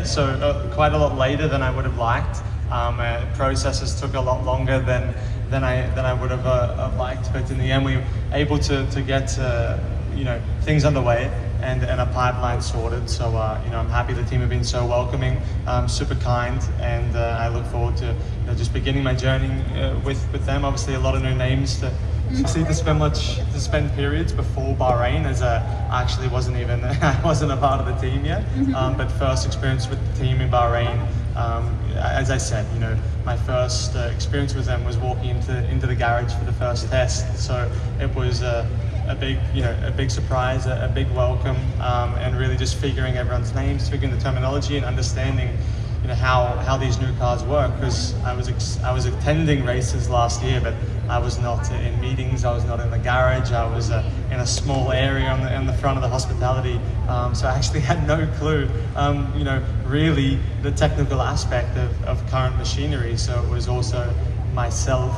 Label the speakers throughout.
Speaker 1: So quite a lot later than I would have liked. Processes took a lot longer than I would have liked, but in the end we were able to get things underway and a pipeline sorted. So I'm happy the team have been so welcoming, super kind, and I look forward to just beginning my journey with them. Obviously a lot of new names to spend periods before Bahrain, as I actually wasn't a part of the team yet. But first experience with the team in Bahrain, as I said, my first experience with them was walking into the garage for the first test. So it was a big surprise, a big welcome, and really just figuring everyone's names, figuring the terminology, and understanding how these new cars work. Because I was attending races last year, but I was not in meetings, I was not in the garage, I was in a small area in the front of the hospitality, so I actually had no clue, really the technical aspect of current machinery. So it was also myself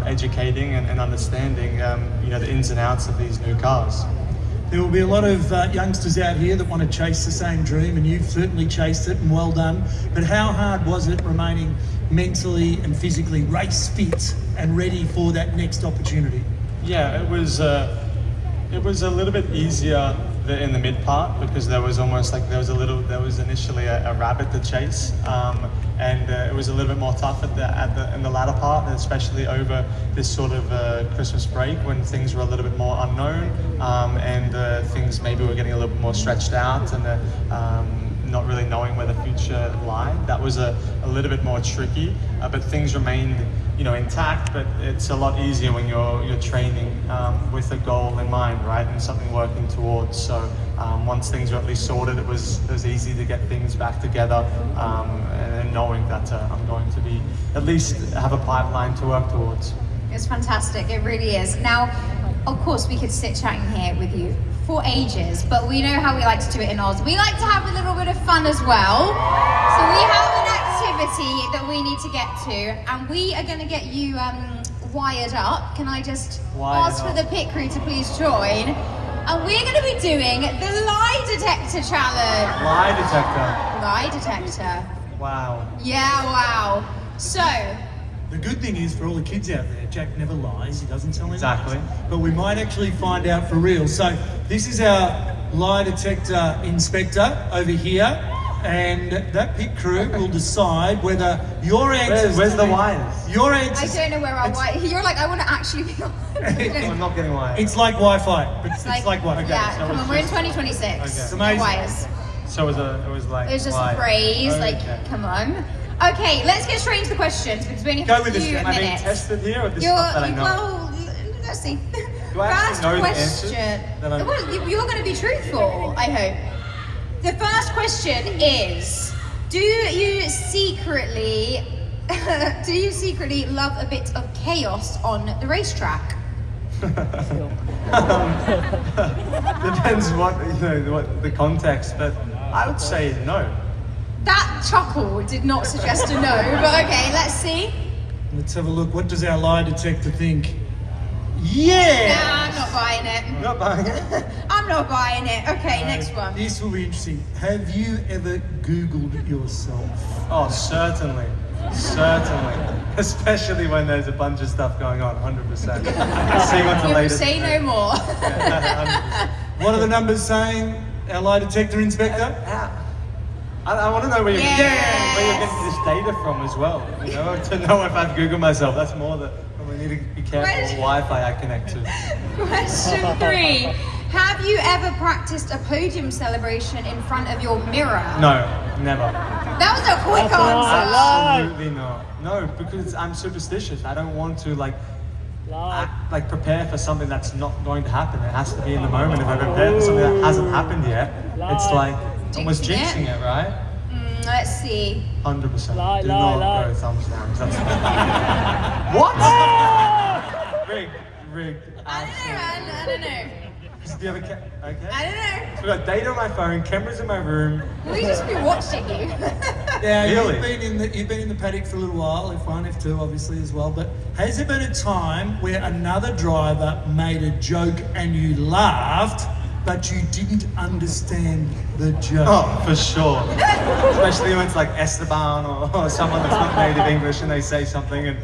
Speaker 1: educating and understanding the ins and outs of these new cars.
Speaker 2: There will be a lot of youngsters out here that want to chase the same dream, and you've certainly chased it, and well done. But how hard was it remaining mentally and physically race fit and ready for that next opportunity?
Speaker 1: Yeah, it was a little bit easier in the mid part, because there was initially a rabbit to chase, and it was a little bit more tough in the latter part, and especially over this sort of Christmas break when things were a little bit more unknown, and things maybe were getting a little bit more stretched out, and not really knowing where the future lied. That was a little bit more tricky, but things remained intact. But it's a lot easier when you're training with a goal in mind, right, and something working towards. So once things were at least sorted, it was easy to get things back together, and knowing that I'm going to be at least have a pipeline to work towards.
Speaker 3: It's fantastic, it really is. Now, of course, we could sit chatting here with you for ages, but we know how we like to do it in Oz. We like to have a little bit of fun as well. So we have an activity that we need to get to, and we are going to get you wired up. Can I just ask for the pit crew to please join? And we're going to be doing the lie detector challenge.
Speaker 1: Lie detector.
Speaker 3: Lie detector.
Speaker 1: Wow.
Speaker 3: Yeah, wow. So,
Speaker 2: the good thing is, for all the kids out there, Jack never lies, he doesn't tell any
Speaker 1: Exactly.
Speaker 2: lies. But we might actually find out for real. So this is our lie detector inspector over here, and that pit crew will decide whether your answers...
Speaker 1: Where's the wires?
Speaker 2: Your answers...
Speaker 3: I don't know where our wires... You're like, I want to actually be on...
Speaker 1: I'm not getting wires.
Speaker 2: It's like Wi-Fi. It's like Wi-Fi.
Speaker 1: Okay,
Speaker 3: Yeah,
Speaker 1: so
Speaker 3: come on, we're in 2026.
Speaker 1: Okay.
Speaker 2: It's
Speaker 3: No
Speaker 2: amazing.
Speaker 3: wires.
Speaker 1: So it was like...
Speaker 3: It was just
Speaker 1: why?
Speaker 3: a phrase,
Speaker 1: Okay.
Speaker 3: like, come on. Okay, let's get straight into the questions, because we only
Speaker 2: Go
Speaker 3: have a
Speaker 2: with this.
Speaker 3: few
Speaker 1: Am I being
Speaker 3: minutes.
Speaker 1: tested here, or this stuff that I know?
Speaker 3: Well, let's see.
Speaker 1: Do I
Speaker 3: First
Speaker 1: actually know the
Speaker 3: question.
Speaker 1: answers that I'm-
Speaker 3: Well, you're going to be truthful, I hope. The first question is, do you secretly love a bit of chaos on the racetrack?
Speaker 1: Depends what the context, but I would say no.
Speaker 3: That chuckle did not suggest a no, but okay, let's see.
Speaker 2: Let's have a look. What does our lie detector think? Yeah!
Speaker 3: Nah, I'm not buying it.
Speaker 1: Not buying it.
Speaker 3: I'm not buying it. Okay, next one.
Speaker 2: This will be interesting. Have you ever Googled yourself?
Speaker 1: Oh, certainly. Especially when there's a bunch of stuff going on, 100%. See what the
Speaker 3: You will
Speaker 1: latest.
Speaker 3: say no more.
Speaker 2: What are the numbers saying, our lie detector inspector?
Speaker 1: I want to know where you're
Speaker 3: Yes.
Speaker 1: getting this data from as well. To know if I've Googled myself. That's more that we need to be careful
Speaker 3: Question-
Speaker 1: what Wi-Fi I connect to.
Speaker 3: Question 3. Have you ever practiced a podium celebration in front of your mirror?
Speaker 1: No, never.
Speaker 3: That was a quick answer.
Speaker 1: Absolutely not. No, because I'm superstitious. I don't want to prepare for something that's not going to happen. It has to be in the moment. If I prepare for something that hasn't happened yet, it's like almost
Speaker 3: Jinxing
Speaker 1: jinxing it, right?
Speaker 3: Let's see.
Speaker 1: 100%. Do
Speaker 4: lie.
Speaker 1: not go thumbs down. That's what? Rigged.
Speaker 3: I don't know, man. I don't know.
Speaker 1: Do you have a okay?
Speaker 3: I don't know.
Speaker 1: So we've got data on my phone, cameras in my room.
Speaker 3: We just be watching you.
Speaker 2: Yeah,
Speaker 1: Really?
Speaker 2: you've been in the paddock for a little while, F1, F2 obviously as well, but has there been a time where another driver made a joke and you laughed but you didn't understand the joke.
Speaker 1: Oh, for sure. Especially when it's like Esteban or someone that's not native English and they say something and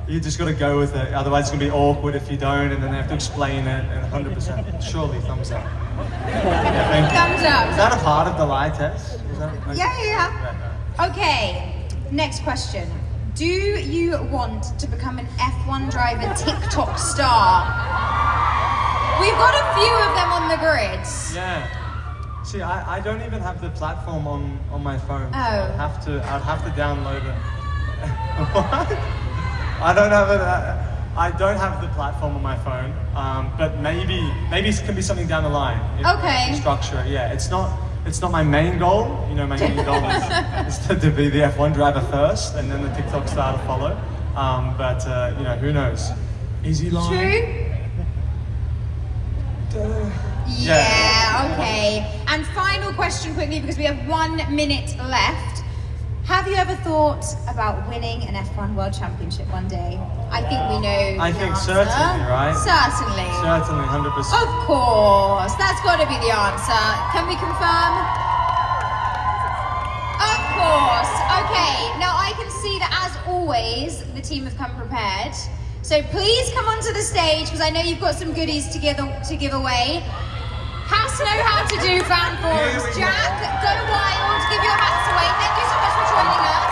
Speaker 1: you just got to go with it. Otherwise it's going to be awkward if you don't and then they have to explain it and 100%. Surely, thumbs up. Yeah, thank you.
Speaker 3: Thumbs up.
Speaker 1: Is that a part of the lie test? Is that,
Speaker 3: Yeah. Okay, next question. Do you want to become an F1 driver TikTok star? We've got a few of them on the grids.
Speaker 1: Yeah. See, I don't even have the platform on my phone.
Speaker 3: Oh.
Speaker 1: I'd have to download it. What? I don't have it. I don't have the platform on my phone. But maybe it can be something down the line.
Speaker 3: Okay.
Speaker 1: Structure it. Yeah. It's not my main goal. You know, my main goal is to be the F1 driver first, and then the TikTok star to follow. But you know, who knows?
Speaker 2: Is he lying?
Speaker 3: True? Yeah, okay. And final question quickly, because we have 1 minute left. Have you ever thought about winning an F1 World Championship one day? I think we know
Speaker 1: I
Speaker 3: the
Speaker 1: think
Speaker 3: answer.
Speaker 1: certainly, right?
Speaker 3: Certainly.
Speaker 1: Certainly, 100%.
Speaker 3: Of course, that's got to be the answer. Can we confirm? Of course. Okay, now I can see that as always, the team have come prepared. So please come onto the stage, because I know you've got some goodies to give away. Has to know how to do fan forums. Jack, go wild, give your hats away. Thank you so much for joining us.